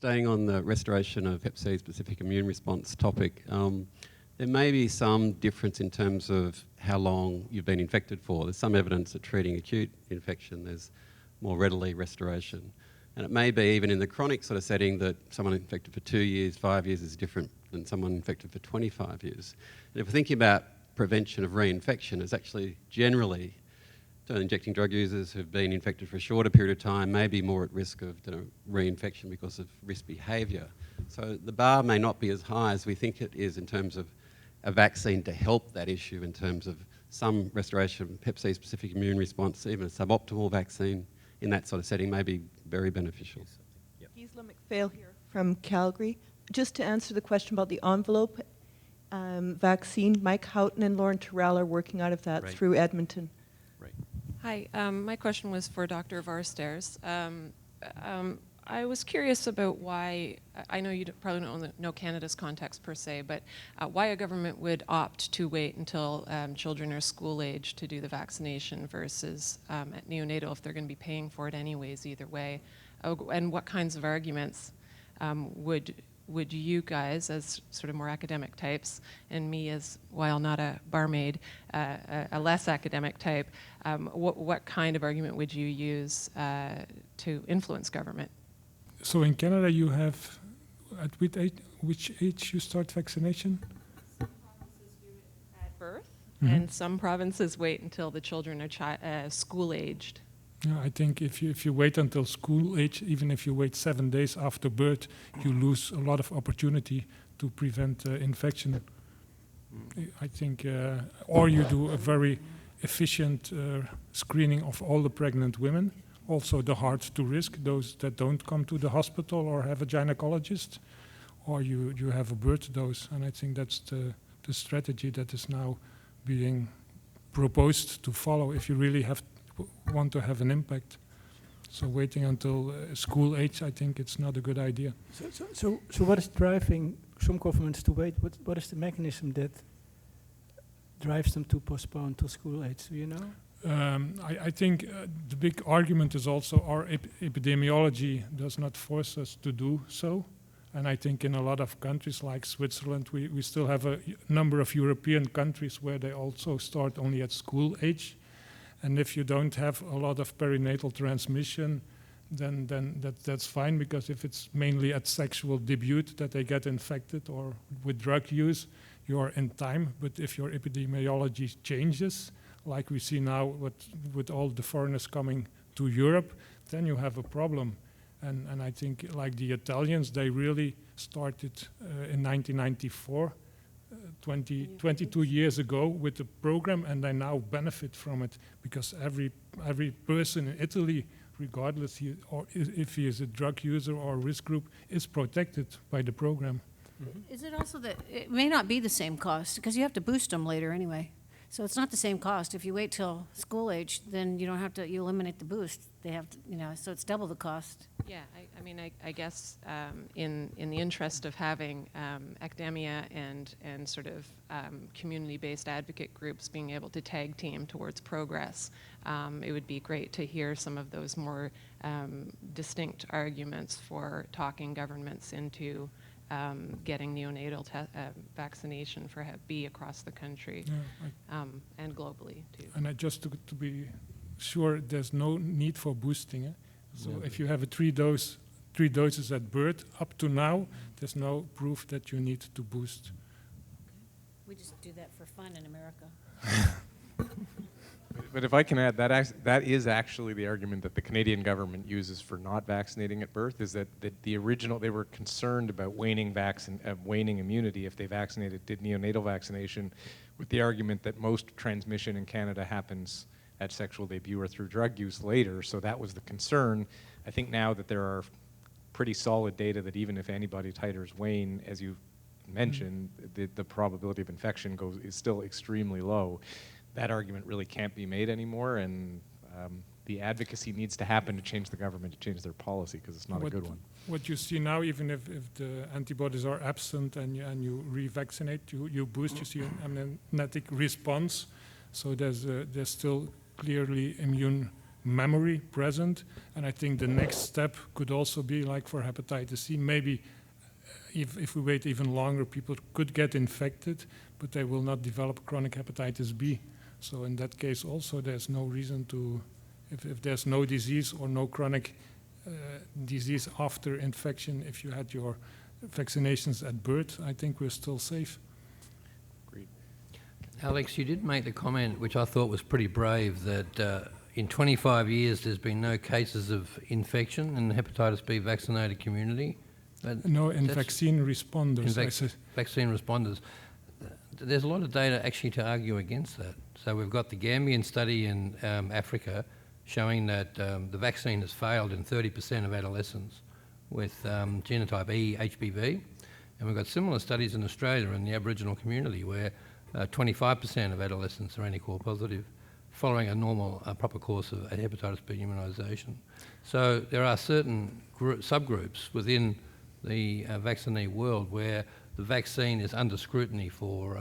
staying on the restoration of Hep C-specific immune response topic, there may be some difference in terms of how long you've been infected for. There's some evidence that treating acute infection, there's more readily restoration. And it may be even in the chronic sort of setting that someone infected for 2 years, 5 years is different than someone infected for 25 years. And if we're thinking about prevention of reinfection, it's actually generally injecting drug users who've been infected for a shorter period of time may be more at risk of reinfection because of risk behaviour. So the bar may not be as high as we think it is in terms of a vaccine to help that issue in terms of some restoration of Hep C-specific immune response, even a suboptimal vaccine in that sort of setting may be very beneficial. Yep. Gisela McPhail here from Calgary. Just to answer the question about the envelope vaccine, Mike Houghton and Lauren Terrell are working out of that through Edmonton. Right. Hi, my question was for Dr. Varsters. I was curious about why, I know you probably don't know Canada's context per se, but why a government would opt to wait until children are school age to do the vaccination versus at neonatal if they're going to be paying for it anyways either way. And what kinds of arguments would you guys, as sort of more academic types, and me as, while not a barmaid, a less academic type, what kind of argument would you use to influence government? So in Canada you have, at which age you start vaccination? Some provinces do it at birth, and some provinces wait until the children are school-aged. Yeah, I think if you wait until school age, even if you wait 7 days after birth, you lose a lot of opportunity to prevent infection. I think, or you do a very efficient screening of all the pregnant women, also the hard to risk, those that don't come to the hospital or have a gynecologist, or you have a birth dose. And I think that's the strategy that is now being proposed to follow if you really want to have an impact. So waiting until school age, I think it's not a good idea. So what is driving some governments to wait? What is the mechanism that drives them to postpone to school age? Do you know? I think the big argument is also our epidemiology does not force us to do so. And I think in a lot of countries like Switzerland, we still have a number of European countries where they also start only at school age. And if you don't have a lot of perinatal transmission, then that's fine, because if it's mainly at sexual debut that they get infected or with drug use, you're in time. But if your epidemiology changes, like we see now with all the foreigners coming to Europe, then you have a problem. And I think like the Italians, they really started in 1994, 22 years ago with the program, and they now benefit from it because every person in Italy, regardless if he is a drug user or risk group, is protected by the program. Mm-hmm. Is it also that it may not be the same cost because you have to boost them later anyway? So it's not the same cost. If you wait till school age, then you don't have to, you eliminate the boost. They have to, so it's double the cost. Yeah, I mean, I guess in the interest of having academia and sort of community-based advocate groups being able to tag team towards progress, it would be great to hear some of those more distinct arguments for talking governments into getting neonatal vaccination for Hep B across the country, and globally too. And just to be sure, there's no need for boosting. So if you have three doses at birth, up to now, there's no proof that you need to boost. We just do that for fun in America. But if I can add, that is actually the argument that the Canadian government uses for not vaccinating at birth, is that the original, they were concerned about waning immunity if they did neonatal vaccination, with the argument that most transmission in Canada happens at sexual debut or through drug use later, so that was the concern. I think now that there are pretty solid data that even if antibody titers wane, as you mentioned, the probability of infection is still extremely low. That argument really can't be made anymore, and the advocacy needs to happen to change the government to change their policy, because it's not a good one. What you see now, even if the antibodies are absent and you revaccinate, you boost, you see an amniotic response. So there's still clearly immune memory present. And I think the next step could also be like for hepatitis C, maybe if we wait even longer, people could get infected, but they will not develop chronic hepatitis B. So in that case also there's no reason to, if there's no disease or no chronic disease after infection, if you had your vaccinations at birth, I think we're still safe. Agreed. Alex, you did make the comment, which I thought was pretty brave, that in 25 years there's been no cases of infection in the hepatitis B vaccinated community. No, in vaccine responders. Vaccine responders. There's a lot of data actually to argue against that. So we've got the Gambian study in Africa showing that the vaccine has failed in 30% of adolescents with genotype E HBV. And we've got similar studies in Australia in the Aboriginal community where 25% of adolescents are anticore positive following a normal proper course of hepatitis B immunisation. So there are certain subgroups within the vaccinee world where the vaccine is under scrutiny for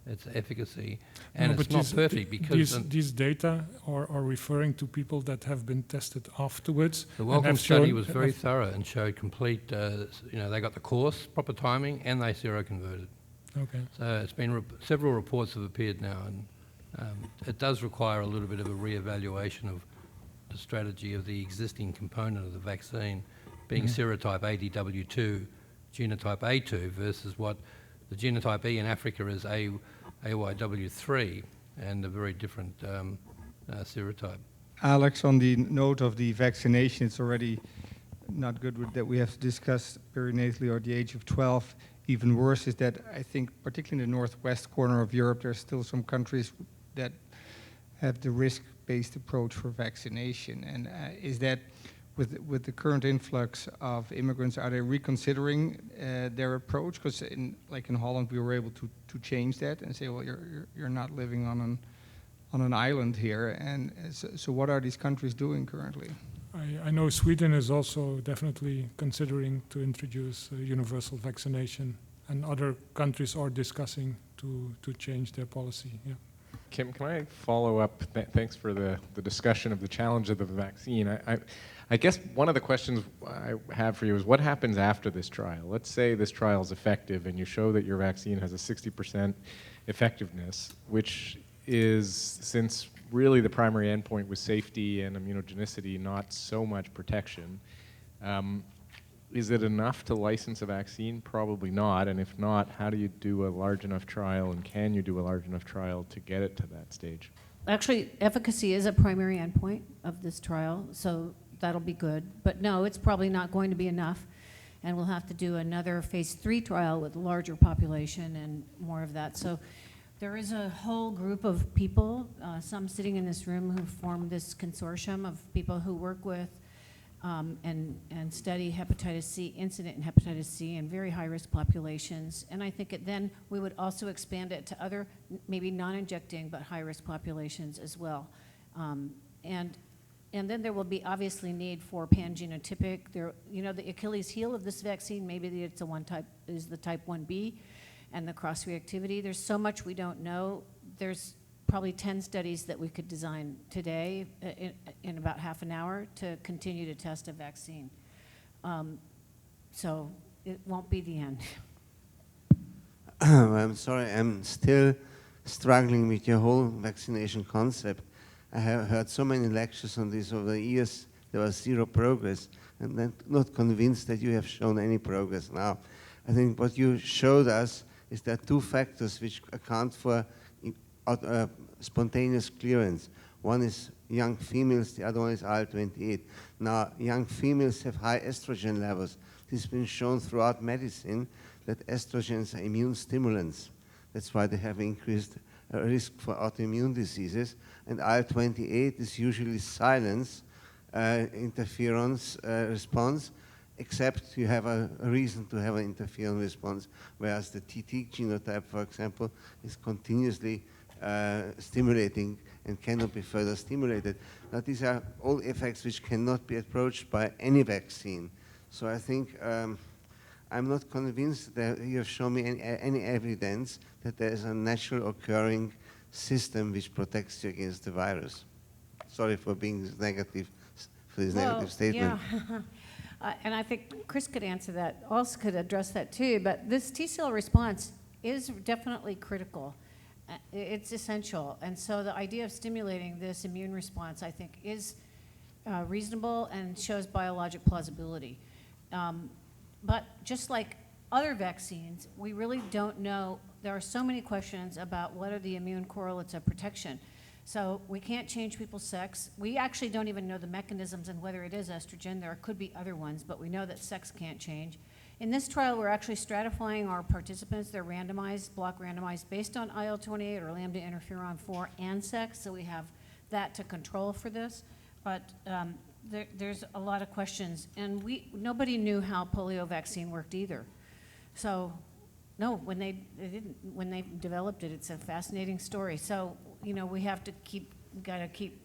its efficacy, and it's not perfect because these data are referring to people that have been tested afterwards. The Welcome study was very thorough and showed complete, they got the course, proper timing, and they seroconverted. Okay. So it's been several reports have appeared now, and it does require a little bit of a re-evaluation of the strategy of the existing component of the vaccine being serotype ADW2, genotype A2 versus what the genotype E in Africa is AYW3, and a very different serotype. Alex, on the note of the vaccination, it's already not good that we have to discuss perinatally or the age of 12. Even worse is that I think, particularly in the northwest corner of Europe, there's still some countries that have the risk-based approach for vaccination. And is that, with the current influx of immigrants, are they reconsidering their approach? Because like in Holland, we were able to change that and say, well, you're not living on an island here. And so what are these countries doing currently? I know Sweden is also definitely considering to introduce universal vaccination, and other countries are discussing to change their policy. Yeah. Kim, can I follow up? Thanks for the discussion of the challenge of the vaccine. I guess one of the questions I have for you is what happens after this trial? Let's say this trial is effective and you show that your vaccine has a 60% effectiveness, which is, since really the primary endpoint was safety and immunogenicity, not so much protection. Is it enough to license a vaccine? Probably not. And if not, how do you do a large enough trial, and can you do a large enough trial to get it to that stage? Actually, efficacy is a primary endpoint of this trial, so that'll be good. But no, it's probably not going to be enough, and we'll have to do another phase 3 trial with a larger population and more of that. So there is a whole group of people, some sitting in this room, who formed this consortium of people who work with and study hepatitis C, incident in hepatitis C in very high-risk populations. And I think then we would also expand it to other, maybe non-injecting, but high-risk populations as well. And then there will be obviously need for pangenotypic. The Achilles heel of this vaccine, maybe it's is the type 1B and the cross-reactivity. There's so much we don't know. There's probably 10 studies that we could design today in about half an hour to continue to test a vaccine. So it won't be the end. I'm sorry, I'm still struggling with your whole vaccination concept. I have heard so many lectures on this over the years. There was zero progress, and I'm not convinced that you have shown any progress now. I think what you showed us is there are two factors which account for spontaneous clearance. One is young females, the other one is IL-28. Now, young females have high estrogen levels. This has been shown throughout medicine that estrogens are immune stimulants. That's why they have increased risk for autoimmune diseases. And IL-28 is usually silence interference response, except you have a reason to have an interferon response, whereas the TT genotype, for example, is continuously stimulating and cannot be further stimulated. Now, these are all effects which cannot be approached by any vaccine. So I think I'm not convinced that you have shown me any evidence that there is a natural occurring system which protects you against the virus. Sorry for being negative, for this negative statement. Yeah. And I think Chris could answer that, also could address that too, but this T-cell response is definitely critical. It's essential. And so the idea of stimulating this immune response, I think, is reasonable and shows biologic plausibility. But just like other vaccines, we really don't know. There are so many questions about what are the immune correlates of protection. So we can't change people's sex. We actually don't even know the mechanisms and whether it is estrogen. There could be other ones, but we know that sex can't change. In this trial, we're actually stratifying our participants. They're randomized, block randomized, based on IL-28 or lambda interferon 4 and sex, so we have that to control for this. But there's a lot of questions, and nobody knew how polio vaccine worked either. So, no, when they developed it, it's a fascinating story. So, you know, we have to gotta keep.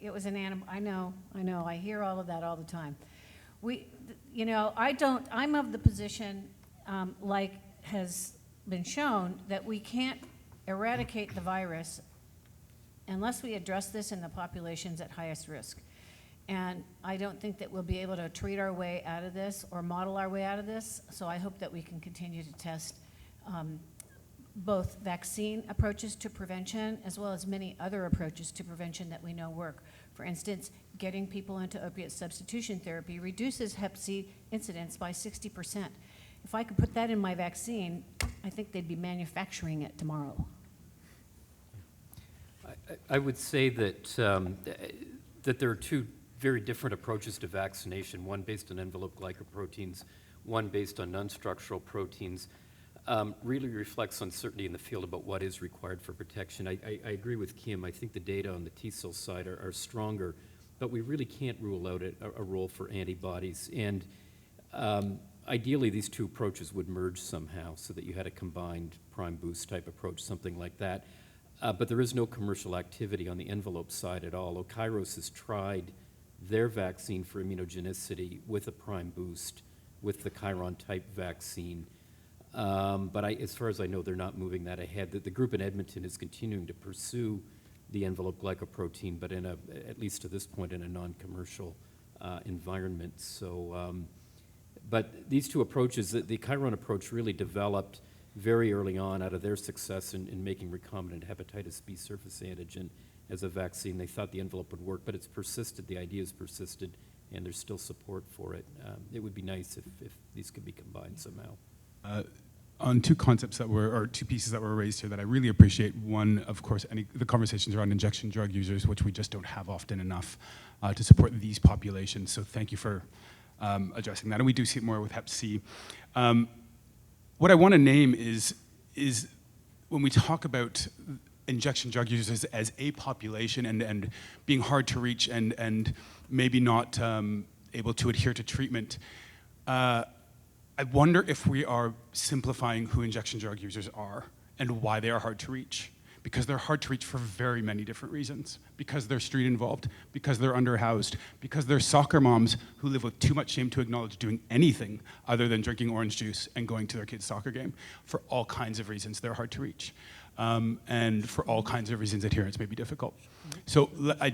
It was an animal. I know. I hear all of that all the time. You know, I'm of the position, like has been shown, that we can't eradicate the virus unless we address this in the populations at highest risk. And I don't think that we'll be able to treat our way out of this or model our way out of this. So I hope that we can continue to test both vaccine approaches to prevention as well as many other approaches to prevention that we know work. For instance, getting people into opiate substitution therapy reduces Hep C incidence by 60%. If I could put that in my vaccine, I think they'd be manufacturing it tomorrow. I would say that, that there are two very different approaches to vaccination, one based on envelope glycoproteins, one based on non-structural proteins. Really reflects uncertainty in the field about what is required for protection. I agree with Kim. I think the data on the T-cell side are stronger, but we really can't rule out a role for antibodies. And ideally, these two approaches would merge somehow so that you had a combined prime boost type approach, something like that. But there is no commercial activity on the envelope side at all. Kairos has tried their vaccine for immunogenicity with a prime boost, with the Chiron type vaccine. But as far as I know, they're not moving that ahead. The group in Edmonton is continuing to pursue the envelope glycoprotein, but at least to this point, in a non-commercial environment. So, but these two approaches, the Chiron approach really developed very early on out of their success in making recombinant hepatitis B surface antigen as a vaccine. They thought the envelope would work, but it's persisted, the idea has persisted, and there's still support for it. It would be nice if these could be combined somehow. On two concepts that were, or two pieces that were raised here that I really appreciate. One, of course, the conversations around injection drug users, which we just don't have often enough to support these populations. So thank you for addressing that. And we do see it more with Hep C. What I want to name is when we talk about injection drug users as a population and being hard to reach and maybe not able to adhere to treatment, I wonder if we are simplifying who injection drug users are and why they are hard to reach. Because they're hard to reach for very many different reasons. Because they're street involved, because they're underhoused, because they're soccer moms who live with too much shame to acknowledge doing anything other than drinking orange juice and going to their kid's soccer game. For all kinds of reasons, they're hard to reach. And for all kinds of reasons, adherence may be difficult. So I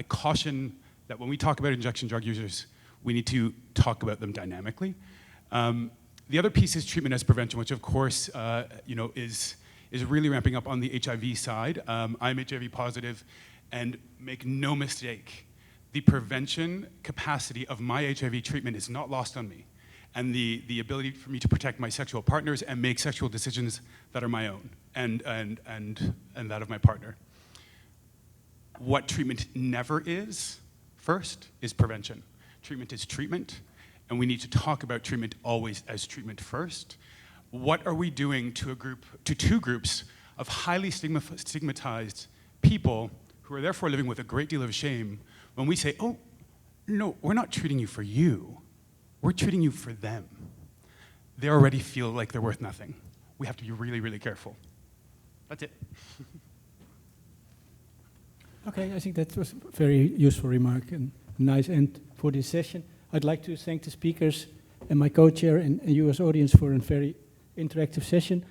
caution that when we talk about injection drug users, we need to talk about them dynamically. The other piece is treatment as prevention, which of course, is really ramping up on the HIV side. I'm HIV positive, and make no mistake, the prevention capacity of my HIV treatment is not lost on me, and the ability for me to protect my sexual partners and make sexual decisions that are my own and that of my partner. What treatment never is, first, is prevention. Treatment is treatment, and we need to talk about treatment always as treatment first. What are we doing to two groups of highly stigmatized people who are therefore living with a great deal of shame when we say, oh, no, we're not treating you for you, we're treating you for them. They already feel like they're worth nothing. We have to be really, really careful. That's it. Okay, I think that was a very useful remark and a nice end for this session. I'd like to thank the speakers and my co-chair and you as audience for a very interactive session.